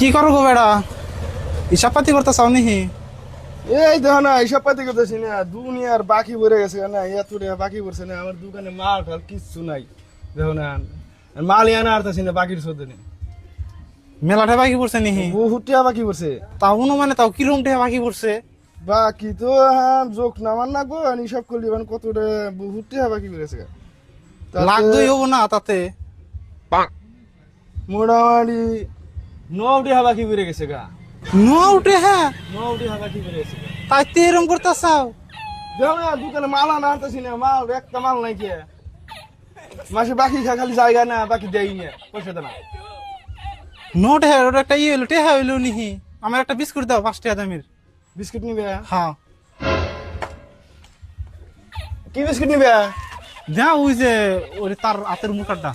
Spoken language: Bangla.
কি করো গো বেড়া? হিসাব পাতি করতে চাও নিহি? এই দেখো না হিসাব পাতি করতেছি না, দুনিয়ার বাকি পড়ে গেছে না, এত টাকা বাকি পড়ছে না, আমার দোকানে মাল টাল কিচ্ছু নাই। দেখো না আর মাল আনা আরতাছি না বাকির শোধ নেই। মেলাটা বাকি পড়ছে নিহি? বহুত টাকা বাকি পড়ছে। তাও মানে তাও কিরম টাকা বাকি পড়ছে? বাকি তো হ্যাঁ যোগ নামান না গো, হিসাব করলি মানে কত বহুত টাকা বাকি পড়েছে। লাখ দুই হবো না তাতে? মোটামুটি 9 টাকা বাকি পড়ে গেছে গা। নোয়া উঠে হ্যাঁ 9 টাকা বাকি পড়ে গেছে গা। তাই তো এরম করতে চাও? দেখো না দোকানে মাল আনা আনতেছি না, মাল একটা মাল নাই কে মাসে বাকি খা, খালি জায়গা না বাকি দেয় না, পয়সা দেয় না। নোট হ্যাঁ ওটা একটা ইয়ে হইলো টেহা হইলো নিহি। আমার একটা বিস্কুট দাও 5 টাকা দামের। বিস্কুট নিবে? হ্যাঁ কি বিস্কুট নিবে? যা ওই যে ওই তার হাতের মুখারটা।